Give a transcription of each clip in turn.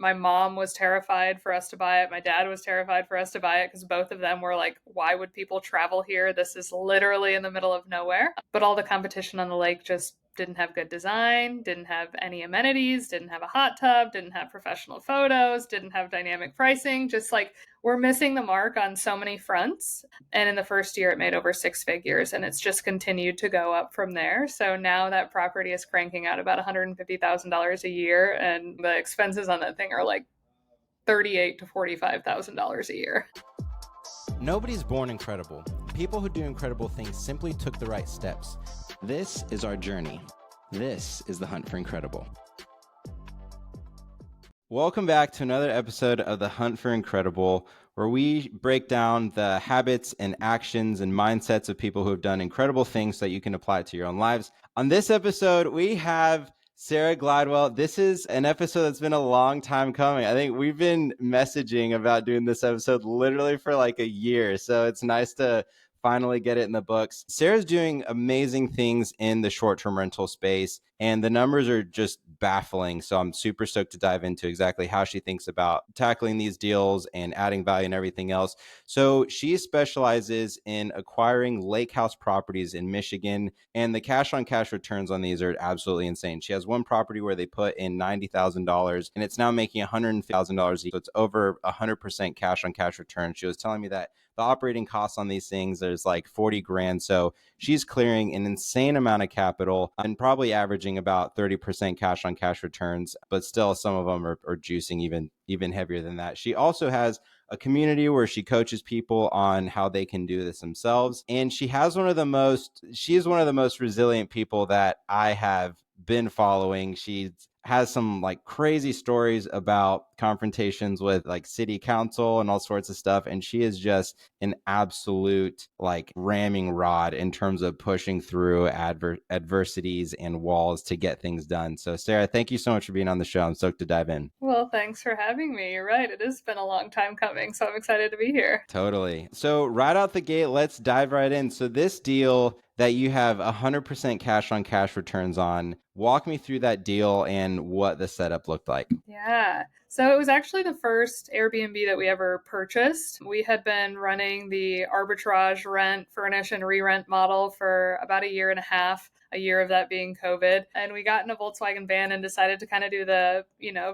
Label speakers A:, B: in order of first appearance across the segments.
A: My mom was terrified for us to buy it. My dad was terrified for us to buy it because both of them were like, why would people travel here? This is literally in the middle of nowhere. But all the competition on the lake just didn't have good design, didn't have any amenities, didn't have a hot tub, didn't have professional photos, didn't have dynamic pricing. Just like we're missing the mark on so many fronts. And in the first year, it made over 6 figures, and it's just continued to go up from there. So now that property is cranking out about $150,000 a year, and the expenses on that thing are like $38,000 to $45,000 a year.
B: Nobody's born incredible. People who do incredible things simply took the right steps. This is our journey. This is the hunt for incredible. Welcome back to another episode of the Hunt for Incredible, where we break down the habits and actions and mindsets of people who have done incredible things so that you can apply it to your own lives. On this episode, we have Sarah Glidewell. This is an episode that's been a long time coming. I think we've been messaging about doing this episode literally for like a year. So it's nice to finally get it in the books. Sarah's doing amazing things in the short-term rental space, and the numbers are just baffling. So I'm super stoked to dive into exactly how she thinks about tackling these deals and adding value and everything else. So she specializes in acquiring lake house properties in Michigan, and the cash on cash returns on these are absolutely insane. She has one property where they put in $90,000 and it's now making $150,000. So it's over 100% cash on cash return. She was telling me that the operating costs on these things, there's like 40 grand. So she's clearing an insane amount of capital and probably averaging about 30% cash on cash returns, but still some of them are juicing even heavier than that. She also has a community where she coaches people on how they can do this themselves. And she is one of the most resilient people that I have been following. She has some like crazy stories about confrontations with like city council and all sorts of stuff. And she is just an absolute like ramming rod in terms of pushing through adversities and walls to get things done. So Sarah, thank you so much for being on the show. I'm stoked to dive in.
A: Well, thanks for having me. You're right. It has been a long time coming, so I'm excited to be here.
B: Totally. So right out the gate, let's dive right in. So this deal that you have 100% cash on cash returns on, walk me through that deal and what the setup looked like.
A: Yeah. So it was actually the first Airbnb that we ever purchased. We had been running the arbitrage rent, furnish, and re-rent model for about a year and a half, a year of that being COVID. And we got in a Volkswagen van and decided to kind of do the,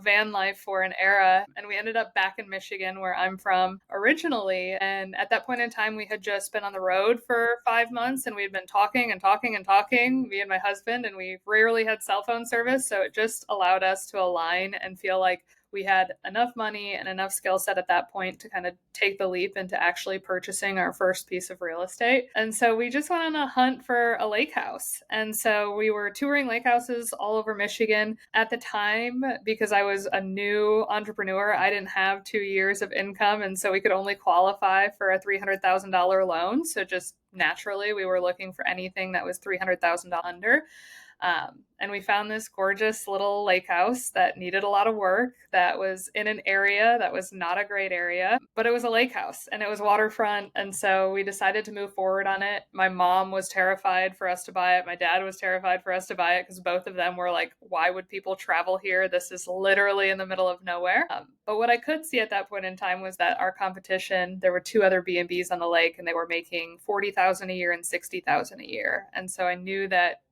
A: van life for an era. And we ended up back in Michigan, where I'm from originally. And at that point in time, we had just been on the road for 5 months, and we had been talking and talking and talking, me and my husband, and we rarely had cell phone service. So it just allowed us to align and feel like we had enough money and enough skill set at that point to kind of take the leap into actually purchasing our first piece of real estate. And so we just went on a hunt for a lake house. And so we were touring lake houses all over Michigan. At the time, because I was a new entrepreneur, I didn't have 2 years of income. And so we could only qualify for a $300,000 loan. So just naturally, we were looking for anything that was $300,000 under. And we found this gorgeous little lake house that needed a lot of work, that was in an area that was not a great area, but it was a lake house and it was waterfront. And so we decided to move forward on it. My mom was terrified for us to buy it. My dad was terrified for us to buy it because both of them were like, why would people travel here? This is literally in the middle of nowhere. But what I could see at that point in time was that our competition, there were two other B&Bs on the lake, and they were making $40,000 a year and $60,000 a year. And so I knew that,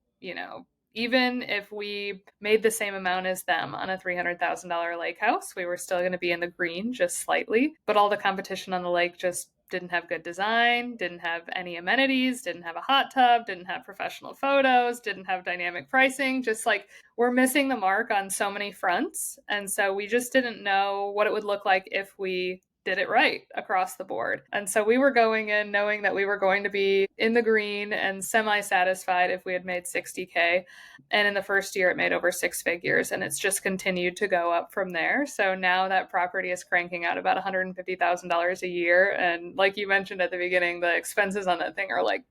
A: even if we made the same amount as them on a $300,000 lake house, we were still going to be in the green just slightly. But all the competition on the lake just didn't have good design, didn't have any amenities, didn't have a hot tub, didn't have professional photos, didn't have dynamic pricing. Just like we're missing the mark on so many fronts. And so we just didn't know what it would look like if we did it right across the board. And so we were going in knowing that we were going to be in the green and semi-satisfied if we had made 60K. And in the first year, it made over 6 figures, and it's just continued to go up from there. So now that property is cranking out about $150,000 a year. And like you mentioned at the beginning, the expenses on that thing are like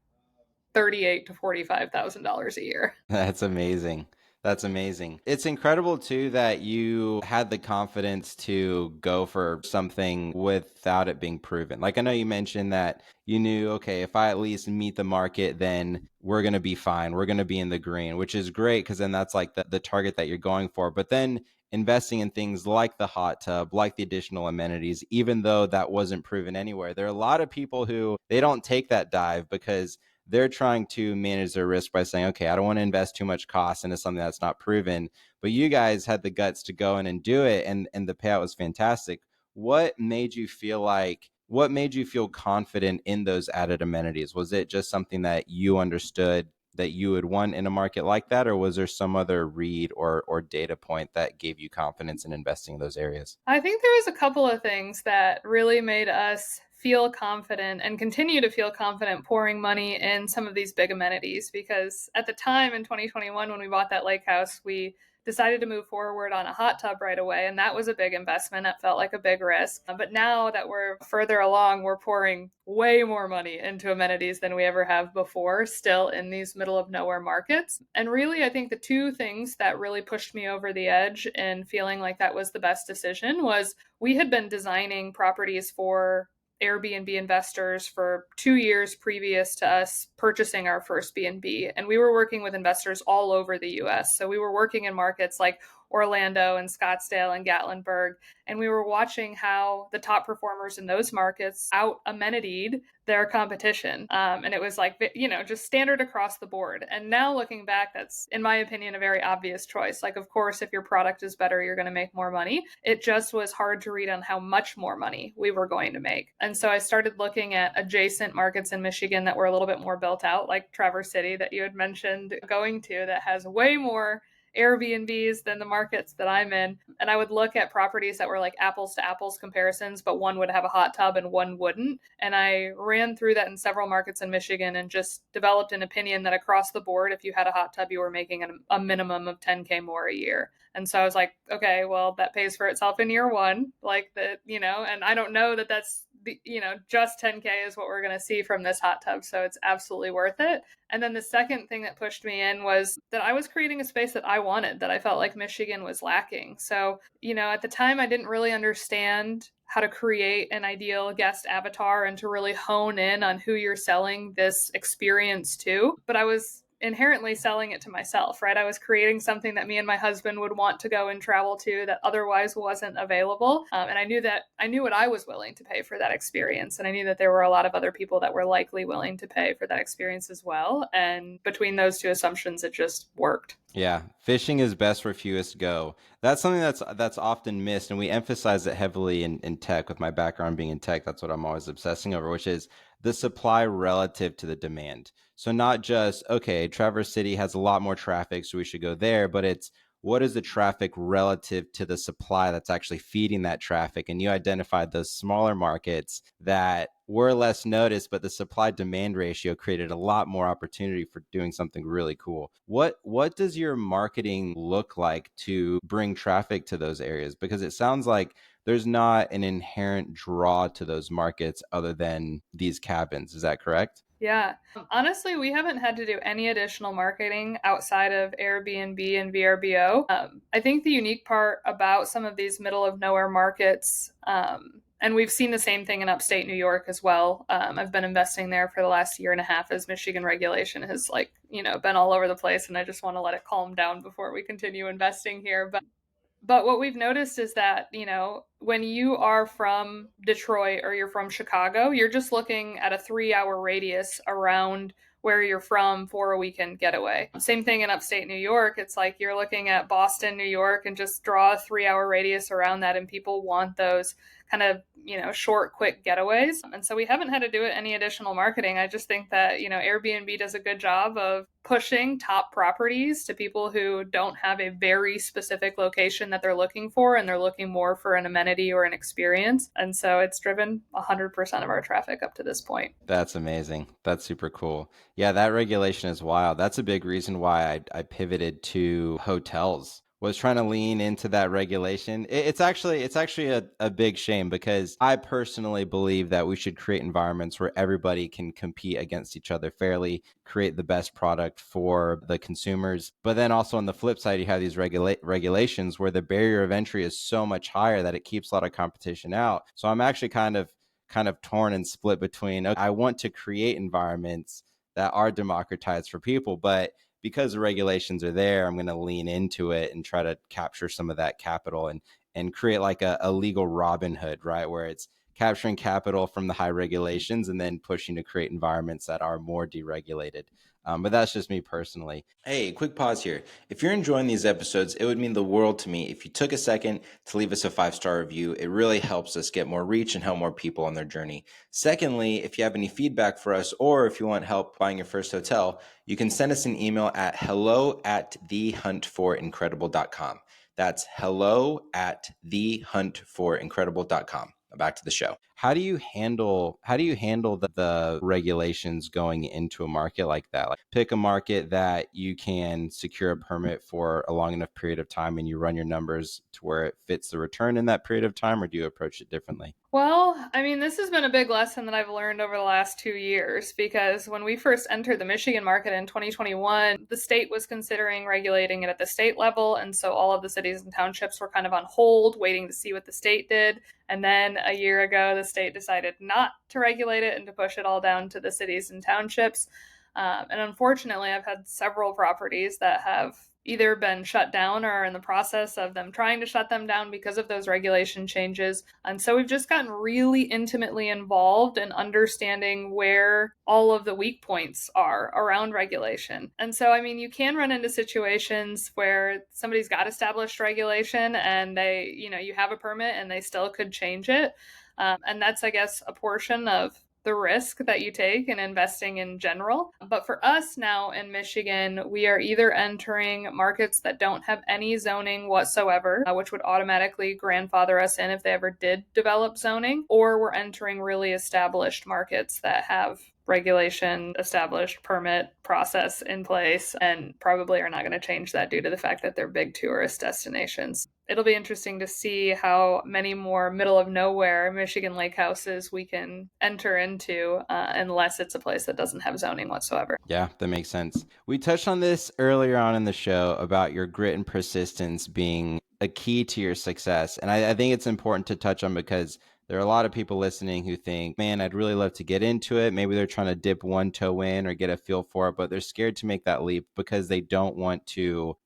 A: $38,000 to $45,000 a year.
B: That's amazing. That's amazing. It's incredible too that you had the confidence to go for something without it being proven. Like I know you mentioned that you knew, okay, if I at least meet the market, then we're going to be fine. We're going to be in the green, which is great because then that's like the target that you're going for. But then investing in things like the hot tub, like the additional amenities, even though that wasn't proven anywhere. There are a lot of people who they don't take that dive because they're trying to manage their risk by saying, okay, I don't want to invest too much cost into something that's not proven. But you guys had the guts to go in and do it, and the payout was fantastic. What made you feel confident in those added amenities? Was it just something that you understood that you would want in a market like that, or was there some other read or data point that gave you confidence in investing in those areas?
A: I think there was a couple of things that really made us feel confident and continue to feel confident pouring money in some of these big amenities, because at the time in 2021 when we bought that lake house, we decided to move forward on a hot tub right away, and that was a big investment. That felt like a big risk. But now that we're further along, we're pouring way more money into amenities than we ever have before, still in these middle of nowhere markets. And really, I think the two things that really pushed me over the edge in feeling like that was the best decision was we had been designing properties for Airbnb investors for 2 years previous to us purchasing our first B&B. And we were working with investors all over the US. So we were working in markets like Orlando and Scottsdale and Gatlinburg. And we were watching how the top performers in those markets out amenitied their competition. And it was like, just standard across the board. And now looking back, that's, in my opinion, a very obvious choice. Like, of course, if your product is better, you're going to make more money. It just was hard to read on how much more money we were going to make. And so I started looking at adjacent markets in Michigan that were a little bit more built out, like Traverse City that you had mentioned going to, that has way more Airbnbs than the markets that I'm in. And I would look at properties that were like apples to apples comparisons, but one would have a hot tub and one wouldn't. And I ran through that in several markets in Michigan and just developed an opinion that across the board, if you had a hot tub, you were making a minimum of 10K more a year. And so I was like, okay, well, that pays for itself in year one. Like that, and I don't know that that's, just 10K is what we're going to see from this hot tub. So it's absolutely worth it. And then the second thing that pushed me in was that I was creating a space that I wanted, that I felt like Michigan was lacking. So, at the time, I didn't really understand how to create an ideal guest avatar and to really hone in on who you're selling this experience to. But I was inherently selling it to myself, right? I was creating something that me and my husband would want to go and travel to that otherwise wasn't available. And I knew what I was willing to pay for that experience. And I knew that there were a lot of other people that were likely willing to pay for that experience as well. And between those two assumptions, it just worked.
B: Yeah, fishing is best where fewest go. That's something that's often missed, and we emphasize it heavily in tech. With my background being in tech, that's what I'm always obsessing over, which is the supply relative to the demand. So not just, okay, Traverse City has a lot more traffic, so we should go there, but it's what is the traffic relative to the supply that's actually feeding that traffic? And you identified those smaller markets that were less noticed, but the supply demand ratio created a lot more opportunity for doing something really cool. What does your marketing look like to bring traffic to those areas? Because it sounds like there's not an inherent draw to those markets other than these cabins. Is that correct?
A: Yeah. Honestly, we haven't had to do any additional marketing outside of Airbnb and VRBO. I think the unique part about some of these middle of nowhere markets, and we've seen the same thing in upstate New York as well. I've been investing there for the last year and a half as Michigan regulation has been all over the place, and I just want to let it calm down before we continue investing here. But what we've noticed is that, when you are from Detroit or you're from Chicago, you're just looking at a 3 hour radius around where you're from for a weekend getaway. Same thing in upstate New York. It's like you're looking at Boston, New York, and just draw a 3 hour radius around that. And people want those kind of, short, quick getaways. And so we haven't had to do any additional marketing. I just think that, Airbnb does a good job of pushing top properties to people who don't have a very specific location that they're looking for, and they're looking more for an amenity or an experience. And so it's driven 100% of our traffic up to this point.
B: That's amazing. That's super cool. Yeah, that regulation is wild. That's a big reason why I pivoted to hotels. Was trying to lean into that regulation. It's actually a big shame because I personally believe that we should create environments where everybody can compete against each other fairly, create the best product for the consumers. But then also on the flip side, you have these regulations where the barrier of entry is so much higher that it keeps a lot of competition out. So I'm actually kind of torn and split between, okay, I want to create environments that are democratized for people, but because the regulations are there, I'm going to lean into it and try to capture some of that capital and create like a legal Robin Hood, right? Where it's capturing capital from the high regulations and then pushing to create environments that are more deregulated. But that's just me personally. Hey, quick pause here. If you're enjoying these episodes, it would mean the world to me if you took a second to leave us a 5-star review. It really helps us get more reach and help more people on their journey. Secondly, if you have any feedback for us or if you want help buying your first hotel, you can send us an email at hello@thehuntforincredible.com. That's hello@thehuntforincredible.com. Back to the show. How do you handle the regulations going into a market like that? Like, pick a market that you can secure a permit for a long enough period of time and you run your numbers to where it fits the return in that period of time, or do you approach it differently?
A: Well, I mean, this has been a big lesson that I've learned over the last 2 years because when we first entered the Michigan market in 2021, the state was considering regulating it at the state level. And so all of the cities and townships were kind of on hold, waiting to see what the state did. And then a year ago, the state decided not to regulate it and to push it all down to the cities and townships. And unfortunately, I've had several properties that have either been shut down or are in the process of them trying to shut them down because of those regulation changes. And so we've just gotten really intimately involved in understanding where all of the weak points are around regulation. And so, I mean, you can run into situations where somebody's got established regulation and you have a permit and they still could change it. And that's, I guess, a portion of the risk that you take in investing in general. But for us now in Michigan, we are either entering markets that don't have any zoning whatsoever, which would automatically grandfather us in if they ever did develop zoning, or we're entering really established markets that have regulation, established permit process in place, and probably are not going to change that due to the fact that they're big tourist destinations. It'll be interesting to see how many more middle of nowhere Michigan lake houses we can enter into, unless it's a place that doesn't have zoning whatsoever.
B: Yeah, that makes sense. We touched on this earlier on in the show about your grit and persistence being a key to your success. And I think it's important to touch on because there are a lot of people listening who think, man, I'd really love to get into it. Maybe they're trying to dip one toe in or get a feel for it, but they're scared to make that leap because they don't want to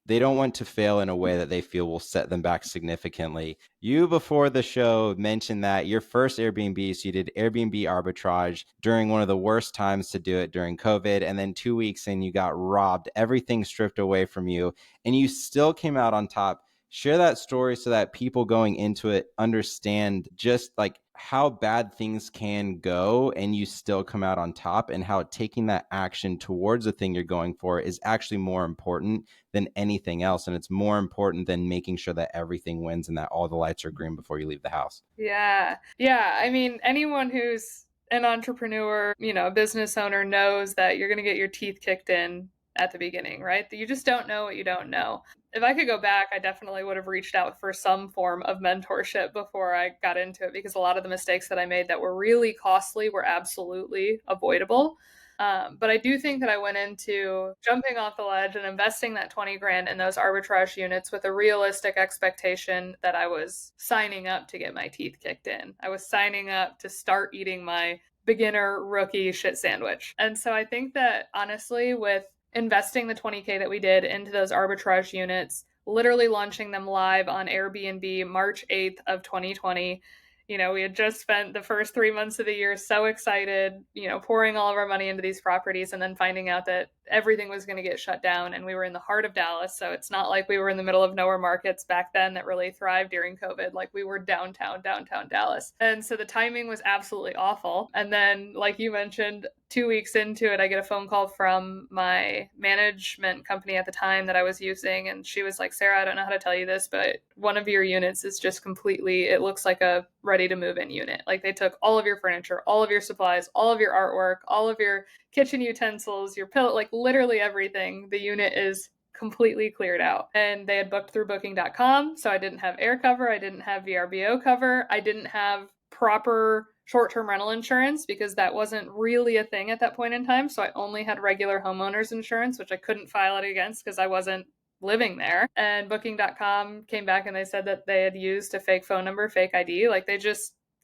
B: fail in a way that they feel will set them back significantly. You, before the show, mentioned that your first Airbnb, so you did Airbnb arbitrage during one of the worst times to do it during COVID. And then 2 weeks in, you got robbed, everything stripped away from you, and you still came out on top. Share that story so that people going into it understand just like how bad things can go and you still come out on top, and how taking that action towards the thing you're going for is actually more important than anything else. And it's more important than making sure that everything wins and that all the lights are green before you leave the house.
A: Yeah. Yeah. I mean, anyone who's an entrepreneur, a business owner knows that you're going to get your teeth kicked in at the beginning, right? You just don't know what you don't know. If I could go back, I definitely would have reached out for some form of mentorship before I got into it because a lot of the mistakes that I made that were really costly were absolutely avoidable. But I do think that I went into jumping off the ledge and investing that 20 grand in those arbitrage units with a realistic expectation that I was signing up to get my teeth kicked in. I was signing up to start eating my beginner rookie shit sandwich. And so I think that honestly, with investing the 20K that we did into those arbitrage units, literally launching them live on Airbnb March 8th of 2020, we had just spent the first 3 months of the year so excited, pouring all of our money into these properties and then finding out that everything was going to get shut down. And we were in the heart of Dallas. So it's not like we were in the middle of nowhere markets back then that really thrived during COVID. Like we were downtown Dallas. And so the timing was absolutely awful. And then, like you mentioned, 2 weeks into it, I get a phone call from my management company at the time that I was using. And she was like, Sarah, I don't know how to tell you this, but one of your units is just completely, it looks like a ready to move in unit. Like they took all of your furniture, all of your supplies, all of your artwork, all of your kitchen utensils, your pillow, like literally everything. The unit is completely cleared out. And they had booked through booking.com. So I didn't have air cover. I didn't have VRBO cover. I didn't have proper short-term rental insurance because that wasn't really a thing at that point in time. So I only had regular homeowners insurance, which I couldn't file it against because I wasn't living there. And booking.com came back and they said that they had used a fake phone number, fake ID. Like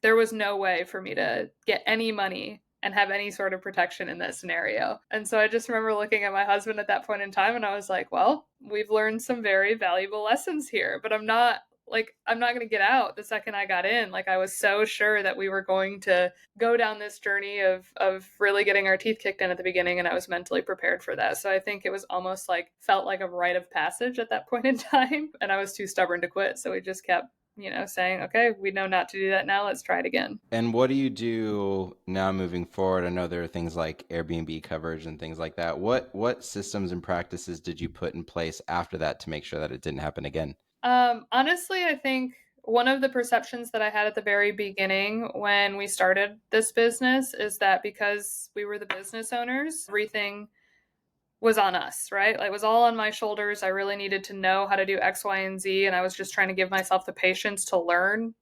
A: there was no way for me to get any money and have any sort of protection in that scenario. And so I just remember looking at my husband at that point in time and I was like, well, we've learned some very valuable lessons here, but I'm not going to get out the second I got in. Like I was so sure that we were going to go down this journey of really getting our teeth kicked in at the beginning, and I was mentally prepared for that. So I think it was almost like felt like a rite of passage at that point in time, and I was too stubborn to quit. So we just kept saying, okay, we know not to do that now. Let's try it again.
B: And what do you do now moving forward? I know there are things like Airbnb coverage and things like that. What systems and practices did you put in place after that to make sure that it didn't happen again?
A: Honestly, I think one of the perceptions that I had at the very beginning when we started this business is that because we were the business owners, everything was on us, right? Like, it was all on my shoulders. I really needed to know how to do X, Y, and Z, and I was just trying to give myself the patience to learn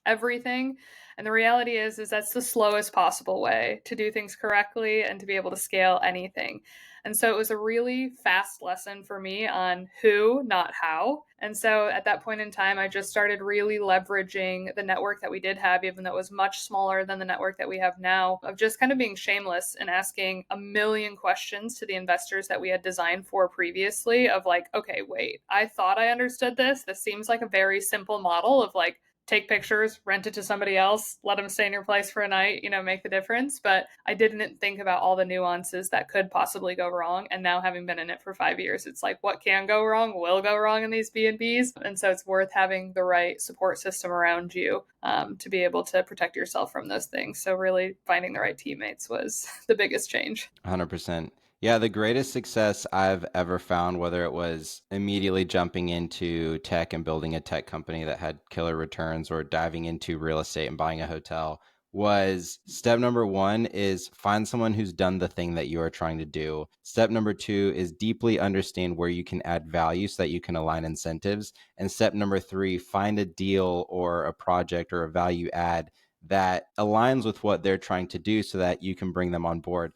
A: everything. And the reality is that's the slowest possible way to do things correctly and to be able to scale anything. And so it was a really fast lesson for me on who, not how. And so at that point in time, I just started really leveraging the network that we did have, even though it was much smaller than the network that we have now, of just kind of being shameless and asking a million questions to the investors that we had designed for previously of like, okay, wait, I thought I understood this. This seems like a very simple model of like, take pictures, rent it to somebody else, let them stay in your place for a night, make the difference. But I didn't think about all the nuances that could possibly go wrong. And now having been in it for 5 years, it's like what can go wrong will go wrong in these B&Bs. And so it's worth having the right support system around you to be able to protect yourself from those things. So really finding the right teammates was the biggest change.
B: 100%. Yeah, the greatest success I've ever found, whether it was immediately jumping into tech and building a tech company that had killer returns or diving into real estate and buying a hotel, was step number one is find someone who's done the thing that you are trying to do. Step number two is deeply understand where you can add value so that you can align incentives. And step number three, find a deal or a project or a value add that aligns with what they're trying to do so that you can bring them on board.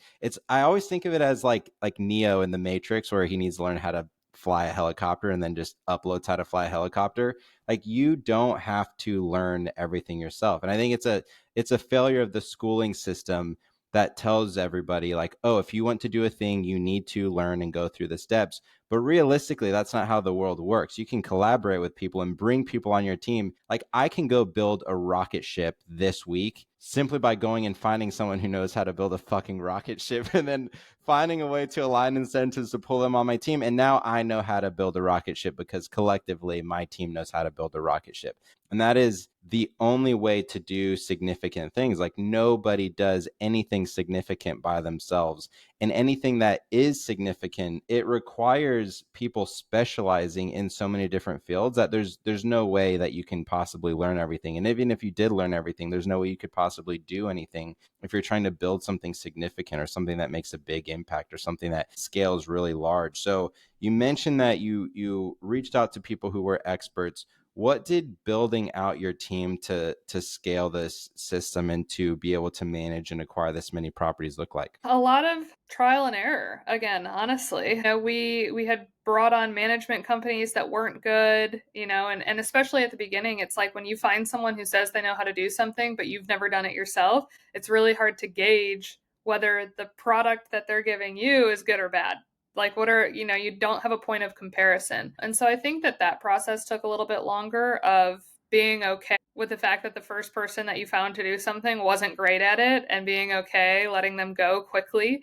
B: I always think of it as like Neo in the Matrix, where he needs to learn how to fly a helicopter and then just uploads how to fly a helicopter. Like, you don't have to learn everything yourself. And I think it's a failure of the schooling system that tells everybody like, oh, if you want to do a thing, you need to learn and go through the steps. But realistically, that's not how the world works. You can collaborate with people and bring people on your team. Like, I can go build a rocket ship this week simply by going and finding someone who knows how to build a fucking rocket ship and then finding a way to align incentives to pull them on my team. And now I know how to build a rocket ship because collectively my team knows how to build a rocket ship. And that is the only way to do significant things. Like, nobody does anything significant by themselves. And anything that is significant, it requires people specializing in so many different fields that there's no way that you can possibly learn everything. And even if you did learn everything, there's no way you could possibly do anything if you're trying to build something significant or something that makes a big impact or something that scales really large. So you mentioned that you reached out to people who were experts. What did building out your team to scale this system and to be able to manage and acquire this many properties look like?
A: A lot of trial and error, again, honestly. We had brought on management companies that weren't good, and especially at the beginning, it's like when you find someone who says they know how to do something, but you've never done it yourself, it's really hard to gauge whether the product that they're giving you is good or bad. Like, you don't have a point of comparison. And so I think that process took a little bit longer of being okay with the fact that the first person that you found to do something wasn't great at it and being okay letting them go quickly.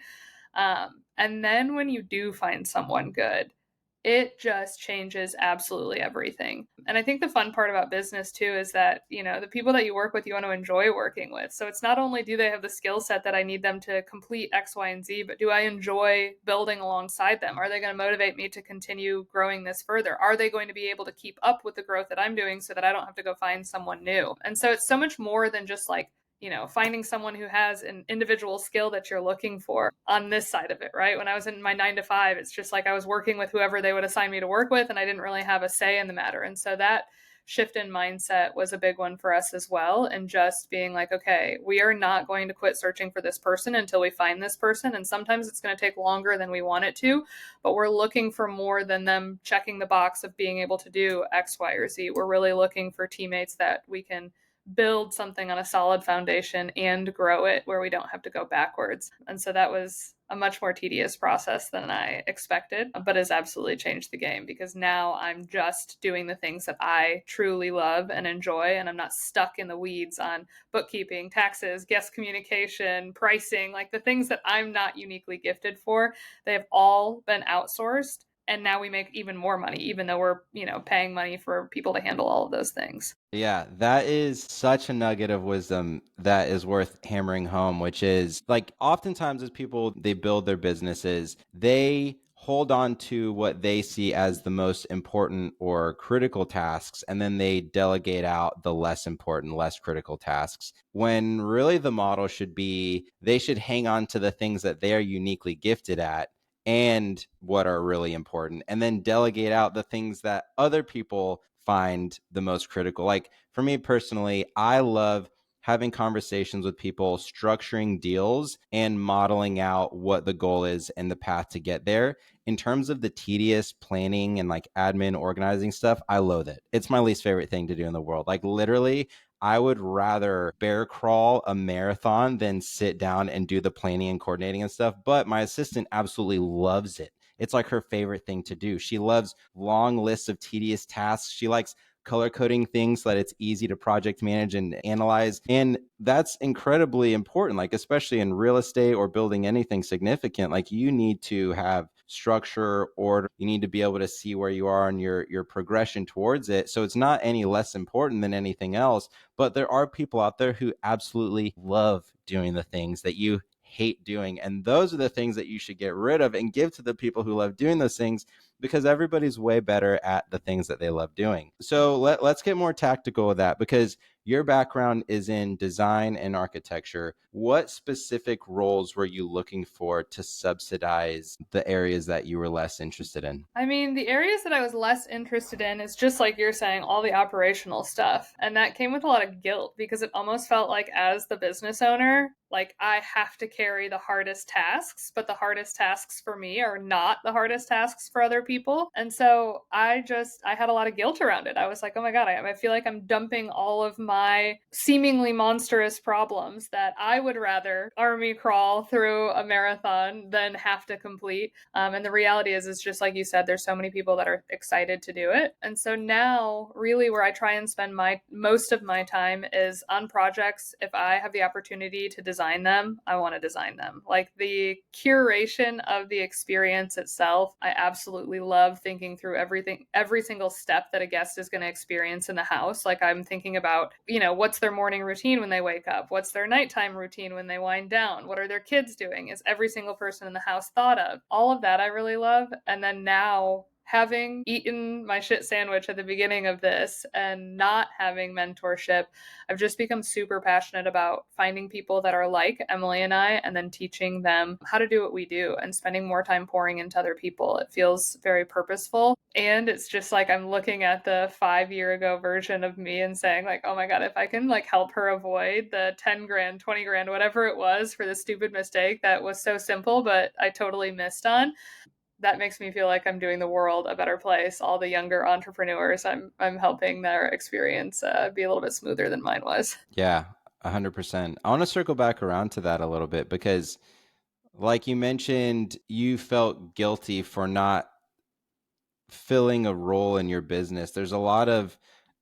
A: And then when you do find someone good, it just changes absolutely everything. And I think the fun part about business too is that, the people that you work with, you want to enjoy working with. So it's not only do they have the skill set that I need them to complete X, Y, and Z, but do I enjoy building alongside them? Are they going to motivate me to continue growing this further? Are they going to be able to keep up with the growth that I'm doing so that I don't have to go find someone new? And so it's so much more than just like, finding someone who has an individual skill that you're looking for on this side of it, right? When I was in my 9 to 5, it's just like I was working with whoever they would assign me to work with, and I didn't really have a say in the matter. And so that shift in mindset was a big one for us as well. And just being like, okay, we are not going to quit searching for this person until we find this person. And sometimes it's going to take longer than we want it to, but we're looking for more than them checking the box of being able to do X, Y, or Z. We're really looking for teammates that we can build something on a solid foundation and grow it where we don't have to go backwards. And so that was a much more tedious process than I expected, but has absolutely changed the game because now I'm just doing the things that I truly love and enjoy, and I'm not stuck in the weeds on bookkeeping, taxes, guest communication, pricing, like the things that I'm not uniquely gifted for. They have all been outsourced, and now we make even more money, even though we're, paying money for people to handle all of those things.
B: Yeah, that is such a nugget of wisdom that is worth hammering home, which is like oftentimes as people they build their businesses, they hold on to what they see as the most important or critical tasks, and then they delegate out the less important, less critical tasks. When really the model should be they should hang on to the things that they are uniquely gifted at and what are really important, and then delegate out the things that other people find the most critical. Like for me personally, I love having conversations with people, structuring deals, and modeling out what the goal is and the path to get there. In terms of the tedious planning and like admin organizing stuff, I loathe it. It's my least favorite thing to do in the world. Like literally, I would rather bear crawl a marathon than sit down and do the planning and coordinating and stuff. But my assistant absolutely loves it. It's like her favorite thing to do. She loves long lists of tedious tasks. She likes color coding things so that it's easy to project manage and analyze. And that's incredibly important, like especially in real estate or building anything significant. Like you need to have structure, order. You need to be able to see where you are in your progression towards it. So it's not any less important than anything else. But there are people out there who absolutely love doing the things that you hate doing. And those are the things that you should get rid of and give to the people who love doing those things, because everybody's way better at the things that they love doing. So let's get more tactical with that, because your background is in design and architecture. What specific roles were you looking for to subsidize the areas that you were less interested in?
A: I mean, the areas that I was less interested in is just like you're saying, all the operational stuff. And that came with a lot of guilt because it almost felt like, as the business owner, like I have to carry the hardest tasks, but the hardest tasks for me are not the hardest tasks for other people. And so I had a lot of guilt around it. I was like, oh my God, I feel like I'm dumping all of my seemingly monstrous problems that I would rather army crawl through a marathon than have to complete. And the reality is, it's just like you said, there's so many people that are excited to do it. And so now, really, where I try and spend most of my time is on projects. If I have the opportunity to design them, I want to design them. Like the curation of the experience itself, I absolutely love thinking through everything, every single step that a guest is going to experience in the house. Like I'm thinking about, what's their morning routine when they wake up? What's their nighttime routine when they wind down? What are their kids doing? Is every single person in the house thought of? All of that I really love. And then now, having eaten my shit sandwich at the beginning of this and not having mentorship, I've just become super passionate about finding people that are like Emily and I, and then teaching them how to do what we do and spending more time pouring into other people. It feels very purposeful. And it's just like I'm looking at the 5 year ago version of me and saying, like, oh my God, if I can like help her avoid the 10 grand, 20 grand, whatever it was for the stupid mistake that was so simple, but I totally missed on, that makes me feel like I'm doing the world a better place. All the younger entrepreneurs, I'm helping their experience be a little bit smoother than mine was.
B: Yeah, 100%. I want to circle back around to that a little bit because, like you mentioned, you felt guilty for not filling a role in your business. There's a lot of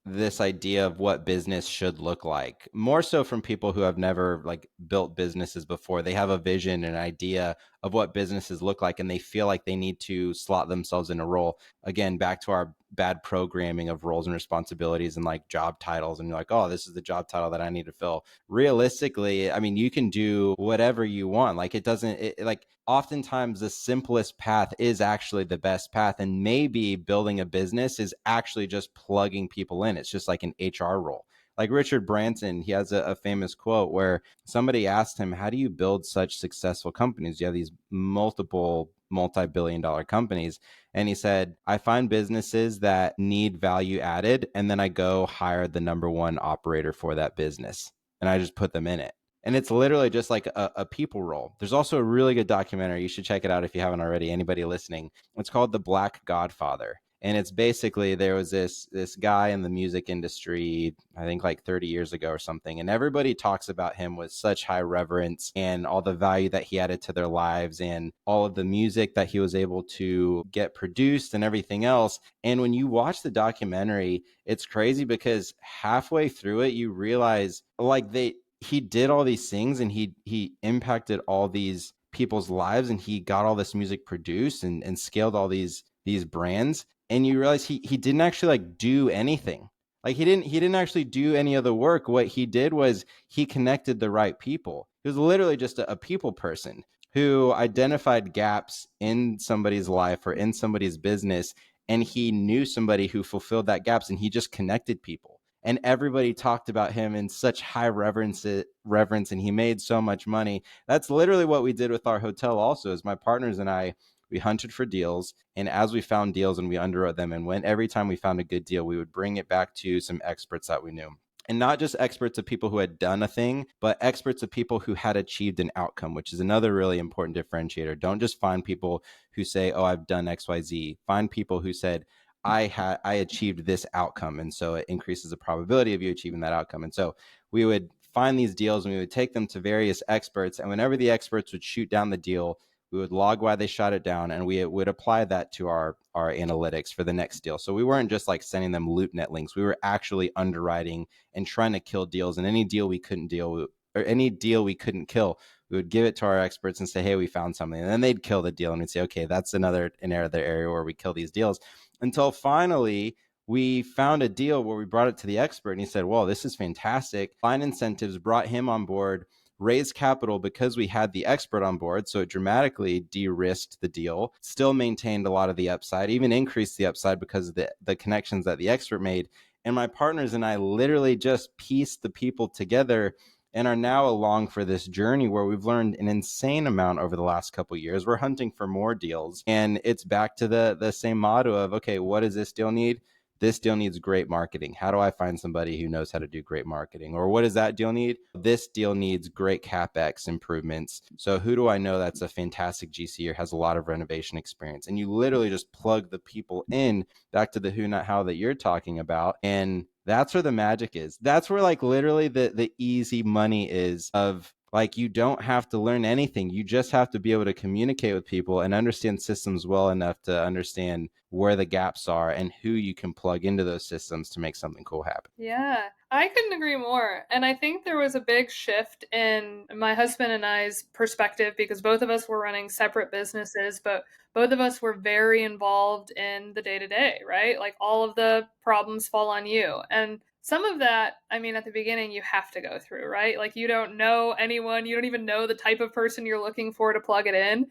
B: this idea of what business should look like, more so from people who have never like built businesses before. They have a vision, an idea of what businesses look like, and they feel like they need to slot themselves in a role. Again, back to our bad programming of roles and responsibilities and like job titles, and you're like, oh, this is the job title that I need to fill. Realistically, I mean, you can do whatever you want. Like it doesn't like oftentimes the simplest path is actually the best path, and maybe building a business is actually just plugging people in. It's just like an HR role. Like Richard Branson, he has a famous quote where somebody asked him, how do you build such successful companies? You have these multiple multi-billion dollar companies. And he said, I find businesses that need value added, and then I go hire the number one operator for that business, and I just put them in it. And it's literally just like a people role. There's also a really good documentary. You should check it out if you haven't already. Anybody listening? It's called The Black Godfather. And it's basically, there was this guy in the music industry, I think like 30 years ago or something, and everybody talks about him with such high reverence and all the value that he added to their lives and all of the music that he was able to get produced and everything else. And when you watch the documentary, it's crazy because halfway through it, you realize like he did all these things and he impacted all these people's lives, and he got all this music produced and scaled all these brands. And you realize he didn't actually like do anything. Like he didn't actually do any of the work. What he did was he connected the right people. He was literally just a people person who identified gaps in somebody's life or in somebody's business, and he knew somebody who fulfilled that gaps, and he just connected people. And everybody talked about him in such high reverence, and he made so much money. That's literally what we did with our hotel also. Is my partners and I, we hunted for deals, and as we found deals and we underwrote them, and when every time we found a good deal, we would bring it back to some experts that we knew. And not just experts of people who had done a thing, but experts of people who had achieved an outcome, which is another really important differentiator. Don't just find people who say, oh, I've done XYZ. Find people who said, I achieved this outcome. And so it increases the probability of you achieving that outcome. And so we would find these deals and we would take them to various experts. And whenever the experts would shoot down the deal, we would log why they shot it down, and we would apply that to our analytics for the next deal. So we weren't just like sending them LoopNet links. We were actually underwriting and trying to kill deals. And any deal we couldn't deal, or any deal we couldn't kill, we would give it to our experts and say, hey, we found something. And then they'd kill the deal, and we'd say, okay, that's another area where we kill these deals. Until finally we found a deal where we brought it to the expert, and he said, well, this is fantastic. Client incentives brought him on board, raised capital because we had the expert on board. So it dramatically de-risked the deal, still maintained a lot of the upside, even increased the upside because of the connections that the expert made. And my partners and I literally just pieced the people together and are now along for this journey where we've learned an insane amount over the last couple of years. We're hunting for more deals, and it's back to the same motto of, okay, what does this deal need? This deal needs great marketing. How do I find somebody who knows how to do great marketing? Or what does that deal need? This deal needs great CapEx improvements. So who do I know that's a fantastic GC or has a lot of renovation experience? And you literally just plug the people in, back to the who, not how that you're talking about. And that's where the magic is. That's where like literally the easy money is, of like, you don't have to learn anything. You just have to be able to communicate with people and understand systems well enough to understand where the gaps are and who you can plug into those systems to make something cool happen.
A: Yeah, I couldn't agree more. And I think there was a big shift in my husband and I's perspective because both of us were running separate businesses, but both of us were very involved in the day to day, right? Like all of the problems fall on you. And some of that, I mean, at the beginning, you have to go through, right? Like you don't know anyone, you don't even know the type of person you're looking for to plug it in,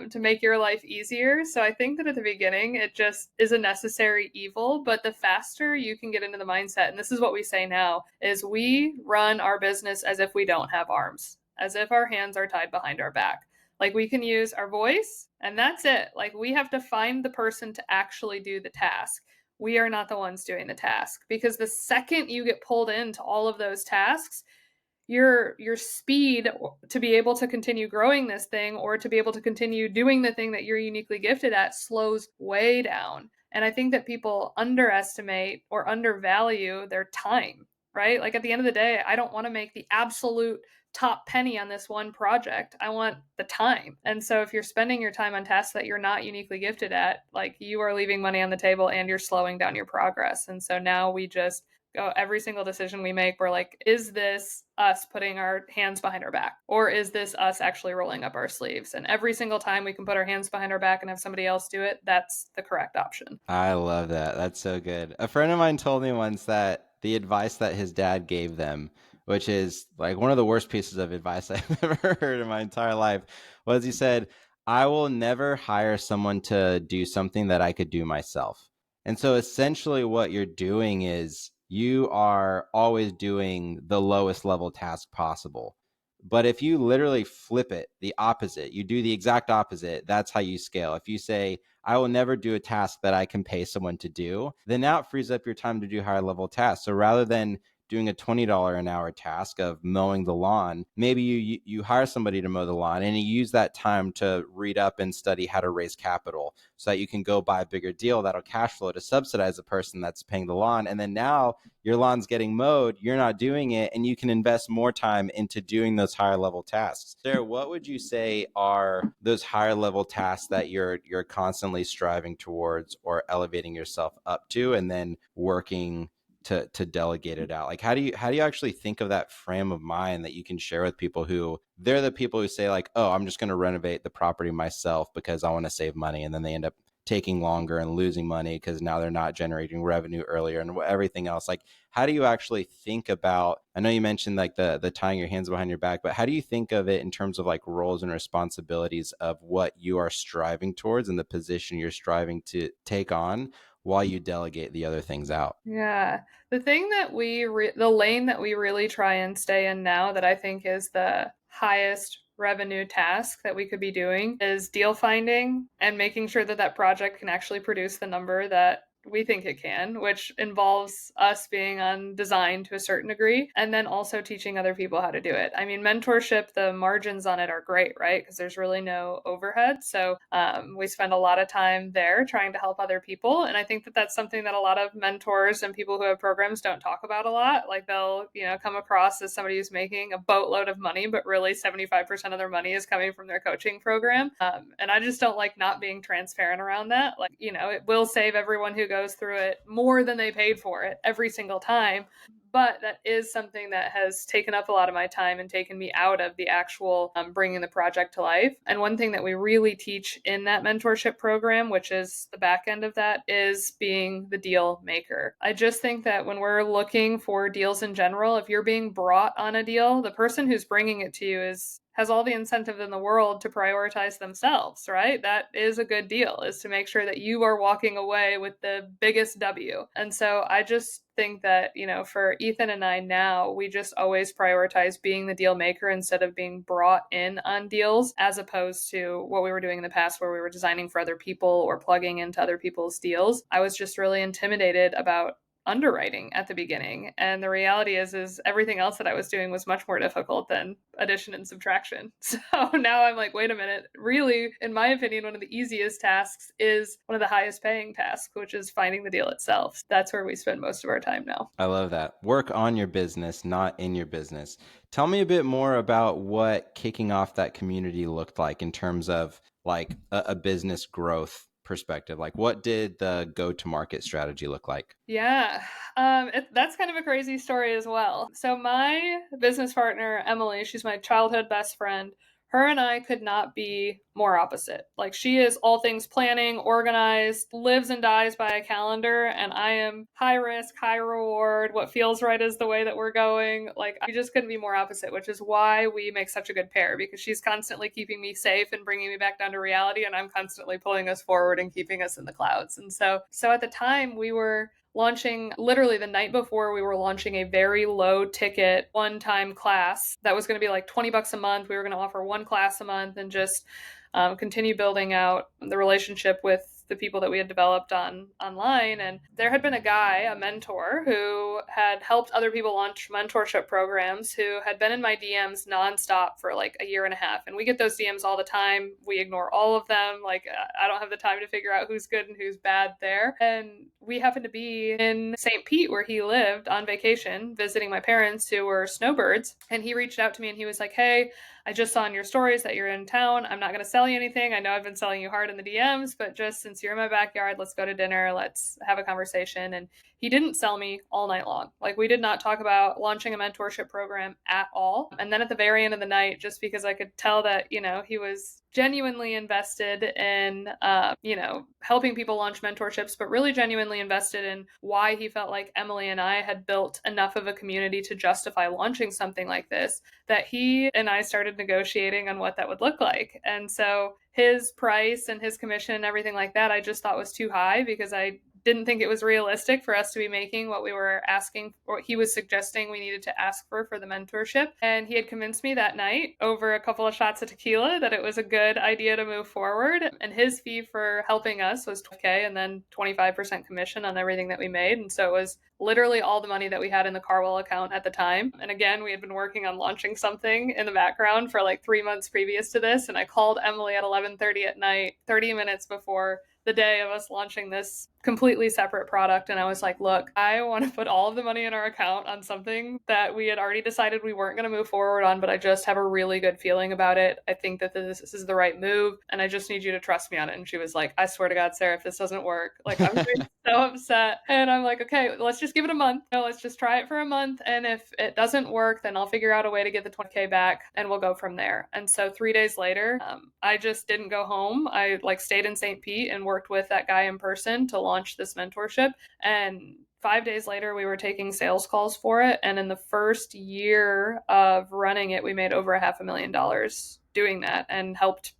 A: to make your life easier. So I think that at the beginning, it just is a necessary evil. But the faster you can get into the mindset, and this is what we say now, is we run our business as if we don't have arms, as if our hands are tied behind our back. Like we can use our voice and that's it. Like we have to find the person to actually do the task. We are not the ones doing the task, because the second you get pulled into all of those tasks, your speed to be able to continue growing this thing or to be able to continue doing the thing that you're uniquely gifted at slows way down. And I think that people underestimate or undervalue their time, right? Like at the end of the day, I don't want to make the absolute top penny on this one project. I want the time. And so if you're spending your time on tasks that you're not uniquely gifted at, like you are leaving money on the table and you're slowing down your progress. And so now we just go, every single decision we make, we're like, is this us putting our hands behind our back? Or is this us actually rolling up our sleeves? And every single time we can put our hands behind our back and have somebody else do it, that's the correct option.
B: I love that. That's so good. A friend of mine told me once that the advice that his dad gave them, which is like one of the worst pieces of advice I've ever heard in my entire life, was he said, I will never hire someone to do something that I could do myself. And so essentially what you're doing is you are always doing the lowest level task possible. But if you literally flip it, the opposite, you do the exact opposite, that's how you scale. If you say, I will never do a task that I can pay someone to do, then now it frees up your time to do higher level tasks. So rather than doing a $20 an hour task of mowing the lawn. Maybe you hire somebody to mow the lawn and you use that time to read up and study how to raise capital so that you can go buy a bigger deal that'll cash flow to subsidize the person that's paying the lawn. And then now your lawn's getting mowed, you're not doing it, and you can invest more time into doing those higher level tasks. Sarah, what would you say are those higher level tasks that you're constantly striving towards or elevating yourself up to, and then working to delegate it out? Like, how do you actually think of that frame of mind that you can share with people who they're the people who say like, oh, I'm just going to renovate the property myself because I want to save money, and then they end up taking longer and losing money because now they're not generating revenue earlier and everything else. Like, how do you actually think about, I know you mentioned like the tying your hands behind your back, but how do you think of it in terms of like roles and responsibilities of what you are striving towards and the position you're striving to take on while you delegate the other things out?
A: Yeah. The thing that the lane that we really try and stay in now that I think is the highest revenue task that we could be doing is deal finding and making sure that that project can actually produce the number that we think it can, which involves us being on design to a certain degree, and then also teaching other people how to do it. I mean, mentorship, the margins on it are great, right? Because there's really no overhead. So we spend a lot of time there trying to help other people. And I think that that's something that a lot of mentors and people who have programs don't talk about a lot. Like they'll, come across as somebody who's making a boatload of money, but really 75% of their money is coming from their coaching program. And I just don't like not being transparent around that. Like, it will save everyone who goes through it more than they paid for it every single time. But that is something that has taken up a lot of my time and taken me out of the actual bringing the project to life. And one thing that we really teach in that mentorship program, which is the back end of that, is being the deal maker. I just think that when we're looking for deals in general, if you're being brought on a deal, the person who's bringing it to you has all the incentive in the world to prioritize themselves, right? That is a good deal, is to make sure that you are walking away with the biggest W. And so I just think that, for Ethan and I now, we just always prioritize being the deal maker instead of being brought in on deals, as opposed to what we were doing in the past where we were designing for other people or plugging into other people's deals. I was just really intimidated about underwriting at the beginning, and the reality is everything else that I was doing was much more difficult than addition and subtraction. So now I'm like, wait a minute, really, in my opinion, one of the easiest tasks is one of the highest paying tasks, which is finding the deal itself. That's where we spend most of our time now.
B: I love that. Work on your business, not in your business. Tell me a bit more about what kicking off that community looked like in terms of like a business growth perspective. Like, what did the go to market strategy look like?
A: Yeah, that's kind of a crazy story as well. So my business partner, Emily, she's my childhood best friend. Her and I could not be more opposite. Like, she is all things planning, organized, lives and dies by a calendar, and I am high risk, high reward. What feels right is the way that we're going. Like, we just couldn't be more opposite, which is why we make such a good pair, because she's constantly keeping me safe and bringing me back down to reality, and I'm constantly pulling us forward and keeping us in the clouds. And so at the time, we were launching, literally the night before, we were launching a very low ticket one-time class that was going to be like $20 a month. We were going to offer one class a month and just continue building out the relationship with the people that we had developed online. And there had been a guy, a mentor, who had helped other people launch mentorship programs, who had been in my DMs nonstop for like a year and a half. And we get those DMs all the time. We ignore all of them. Like, I don't have the time to figure out who's good and who's bad there. And we happened to be in St. Pete, where he lived, on vacation, visiting my parents, who were snowbirds. And he reached out to me and he was like, hey, I just saw in your stories that you're in town. I'm not going to sell you anything. I know I've been selling you hard in the DMs, but just since you're in my backyard, let's go to dinner. Let's have a conversation. And he didn't sell me all night long. Like, we did not talk about launching a mentorship program at all. And then at the very end of the night, just because I could tell that, he was genuinely invested in, helping people launch mentorships, but really genuinely invested in why he felt like Emily and I had built enough of a community to justify launching something like this, that he and I started negotiating on what that would look like. And so his price and his commission and everything like that, I just thought was too high, because I didn't think it was realistic for us to be making what we were asking, what he was suggesting we needed to ask for the mentorship. And he had convinced me that night over a couple of shots of tequila that it was a good idea to move forward. And his fee for helping us was $12K and then 25% commission on everything that we made. And so it was literally all the money that we had in the Carwell account at the time. And again, we had been working on launching something in the background for like 3 months previous to this. And I called Emily at 11:30 at night, 30 minutes before the day of us launching this completely separate product. And I was like, look, I want to put all of the money in our account on something that we had already decided we weren't going to move forward on, but I just have a really good feeling about it. I think that this is the right move, and I just need you to trust me on it. And she was like, I swear to God, Sarah, if this doesn't work, like I'm so upset. And I'm like, okay, let's just give it a month. No, let's just try it for a month. And if it doesn't work, then I'll figure out a way to get the 20K back and we'll go from there. And so 3 days later, I just didn't go home. I like stayed in St. Pete and worked with that guy in person to launch this mentorship. And 5 days later, we were taking sales calls for it. And in the first year of running it, we made over $500,000 doing that and helped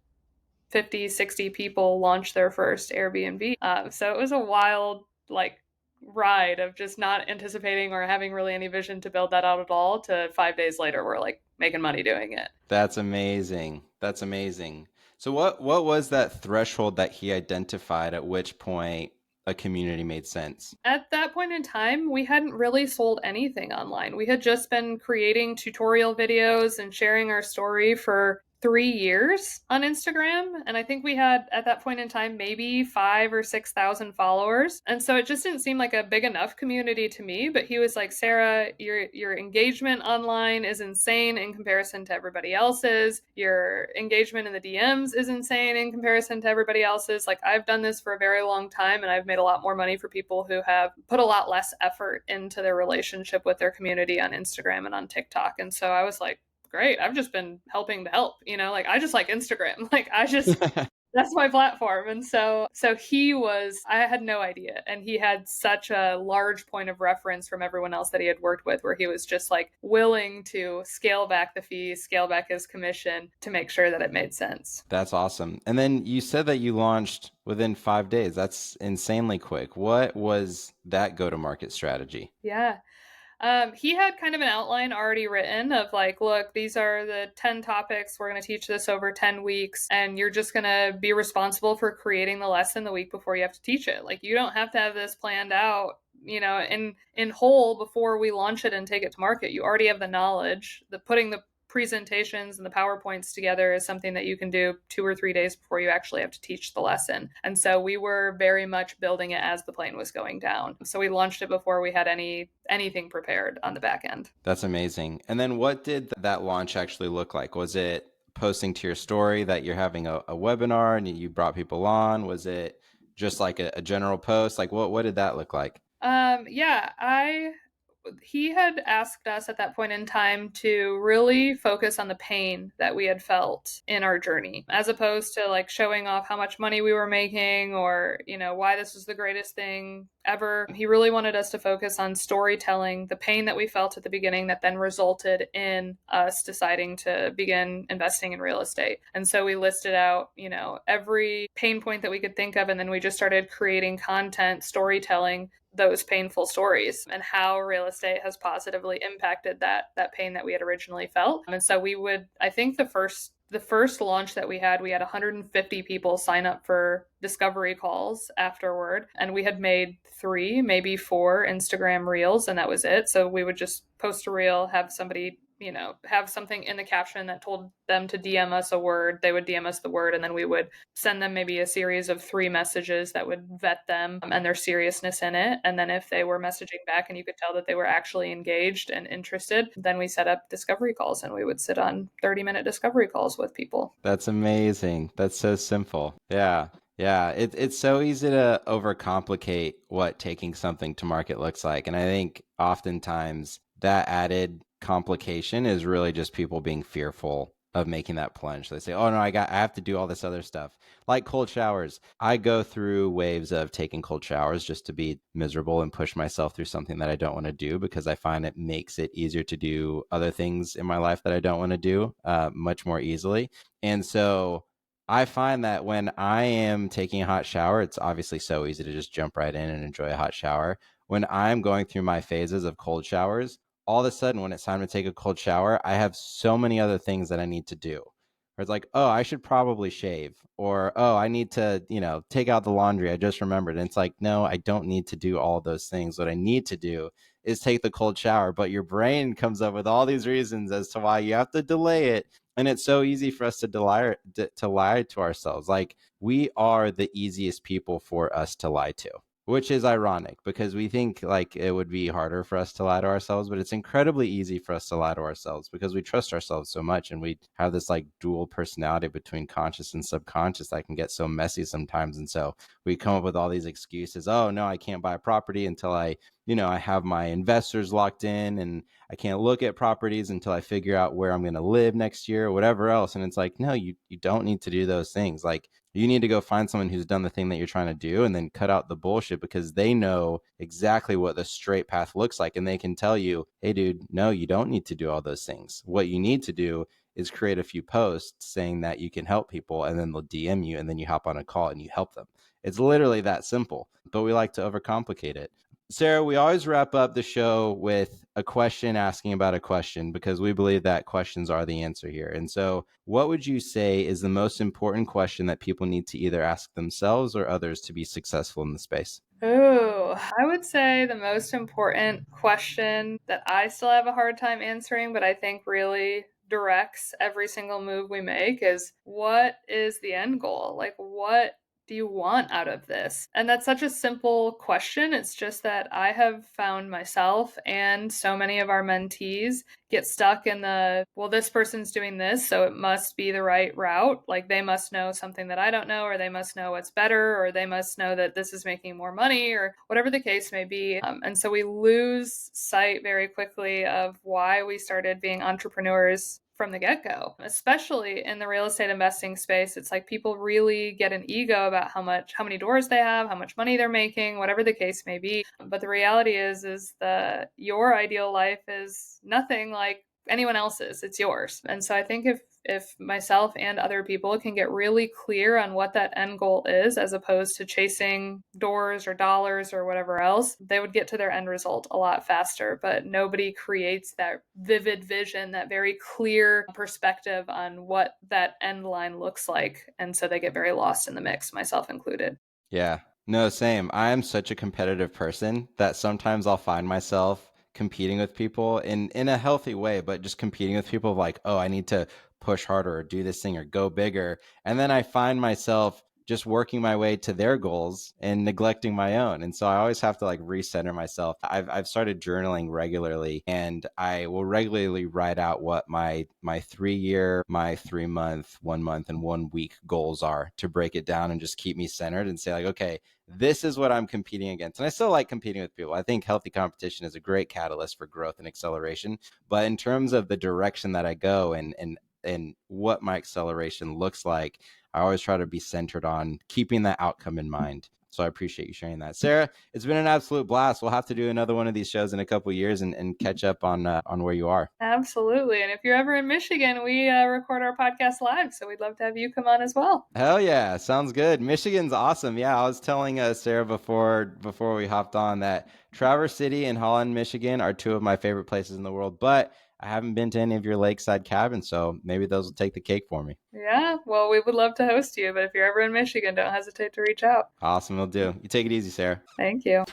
A: 50, 60 people launch their first Airbnb. So it was a wild, like, ride of just not anticipating or having really any vision to build that out at all to 5 days later, we're like making money doing it.
B: That's amazing. That's amazing. So what was that threshold that he identified at which point a community made sense?
A: At that point in time, we hadn't really sold anything online. We had just been creating tutorial videos and sharing our story for 3 years on Instagram. And I think we had at that point in time maybe 5 or 6 thousand followers. And so it just didn't seem like a big enough community to me. But he was like, Sarah, your engagement online is insane in comparison to everybody else's. Your engagement in the DMs is insane in comparison to everybody else's. Like, I've done this for a very long time and I've made a lot more money for people who have put a lot less effort into their relationship with their community on Instagram and on TikTok. And so I was like, great, I've just been helping to help, like I just like Instagram. Like that's my platform. And so I had no idea. And he had such a large point of reference from everyone else that he had worked with where he was just like willing to scale back the fees, scale back his commission to make sure that it made sense.
B: That's awesome. And then you said that you launched within 5 days. That's insanely quick. What was that go-to-market strategy?
A: Yeah. He had kind of an outline already written of like, look, these are the 10 topics. We're going to teach this over 10 weeks, and you're just going to be responsible for creating the lesson the week before you have to teach it. Like, you don't have to have this planned out, in whole before we launch it and take it to market. You already have the knowledge. Putting the presentations and the PowerPoints together is something that you can do 2 or 3 days before you actually have to teach the lesson. And so we were very much building it as the plane was going down. So we launched it before we had anything prepared on the back end.
B: That's amazing. And then what did that launch actually look like? Was it posting to your story that you're having a webinar and you brought people on? Was it just like a general post? Like what did that look like?
A: He had asked us at that point in time to really focus on the pain that we had felt in our journey, as opposed to like showing off how much money we were making or, why this was the greatest thing ever. He really wanted us to focus on storytelling, the pain that we felt at the beginning that then resulted in us deciding to begin investing in real estate. And so we listed out, every pain point that we could think of. And then we just started creating content, storytelling those painful stories and how real estate has positively impacted that pain that we had originally felt. And so I think the first launch that we had 150 people sign up for discovery calls afterward. And we had made 3, maybe 4 Instagram reels, and that was it. So we would just post a reel, have somebody have something in the caption that told them to DM us a word. They would DM us the word, and then we would send them maybe a series of 3 messages that would vet them and their seriousness in it. And then if they were messaging back and you could tell that they were actually engaged and interested, then we set up discovery calls and we would sit on 30-minute discovery calls with people.
B: That's amazing. That's so simple. Yeah. Yeah, it's so easy to overcomplicate what taking something to market looks like. And I think oftentimes that added complication is really just people being fearful of making that plunge. They say, oh no, I have to do all this other stuff. Like cold showers. I go through waves of taking cold showers just to be miserable and push myself through something that I don't want to do, because I find it makes it easier to do other things in my life that I don't want to do much more easily. And so I find that when I am taking a hot shower, it's obviously so easy to just jump right in and enjoy a hot shower. When I'm going through my phases of cold showers, all of a sudden, when it's time to take a cold shower, I have so many other things that I need to do. Where it's like, oh, I should probably shave, or oh, I need to, take out the laundry. I just remembered. And it's like, no, I don't need to do all those things. What I need to do is take the cold shower. But your brain comes up with all these reasons as to why you have to delay it, and it's so easy for us to lie to ourselves. Like, we are the easiest people for us to lie to, which is ironic because we think like it would be harder for us to lie to ourselves, but it's incredibly easy for us to lie to ourselves because we trust ourselves so much, and we have this like dual personality between conscious and subconscious that can get so messy sometimes. And so we come up with all these excuses. Oh no, I can't buy a property until I have my investors locked in, and I can't look at properties until I figure out where I'm going to live next year or whatever else. And it's like, no, you don't need to do those things. Like, you need to go find someone who's done the thing that you're trying to do, and then cut out the bullshit, because they know exactly what the straight path looks like. And they can tell you, hey, dude, no, you don't need to do all those things. What you need to do is create a few posts saying that you can help people, and then they'll DM you, and then you hop on a call and you help them. It's literally that simple, but we like to overcomplicate it. Sarah, we always wrap up the show with a question asking about a question, because we believe that questions are the answer here. And so, what would you say is the most important question that people need to either ask themselves or others to be successful in the space?
A: Oh, I would say the most important question that I still have a hard time answering, but I think really directs every single move we make is, what is the end goal? Like, what do you want out of this? And that's such a simple question. It's just that I have found myself and so many of our mentees get stuck in the, well, this person's doing this, so it must be the right route. Like, they must know something that I don't know, or they must know what's better, or they must know that this is making more money, or whatever the case may be. And so we lose sight very quickly of why we started being entrepreneurs from the get go, especially in the real estate investing space. It's like people really get an ego about how many doors they have, how much money they're making, whatever the case may be. But the reality is that your ideal life is nothing like anyone else's. It's yours. And so I think if myself and other people can get really clear on what that end goal is, as opposed to chasing doors or dollars or whatever else, they would get to their end result a lot faster. But nobody creates that vivid vision, that very clear perspective on what that end line looks like. And so they get very lost in the mix, myself included.
B: Yeah. No, same. I am such a competitive person that sometimes I'll find myself competing with people in a healthy way, but just competing with people like, oh, I need to push harder or do this thing or go bigger. And then I find myself just working my way to their goals and neglecting my own. And so I always have to like recenter myself. I've started journaling regularly, and I will regularly write out what my 3 year, my 3 month, 1 month, and 1 week goals are, to break it down and just keep me centered and say like, okay, this is what I'm competing against. And I still like competing with people. I think healthy competition is a great catalyst for growth and acceleration. But in terms of the direction that I go, and what my acceleration looks like, I always try to be centered on keeping that outcome in mind. So I appreciate you sharing that. Sarah, it's been an absolute blast. We'll have to do another one of these shows in a couple of years, and catch up on where you are.
A: Absolutely. And if you're ever in Michigan, we record our podcast live. So we'd love to have you come on as well.
B: Hell yeah, sounds good. Michigan's awesome. Yeah, I was telling Sarah before we hopped on that Traverse City and Holland, Michigan are two of my favorite places in the world, but I haven't been to any of your lakeside cabins, so maybe those will take the cake for me.
A: Yeah, well, we would love to host you. But if you're ever in Michigan, don't hesitate to reach out.
B: Awesome, will do. You take it easy, Sarah.
A: Thank you.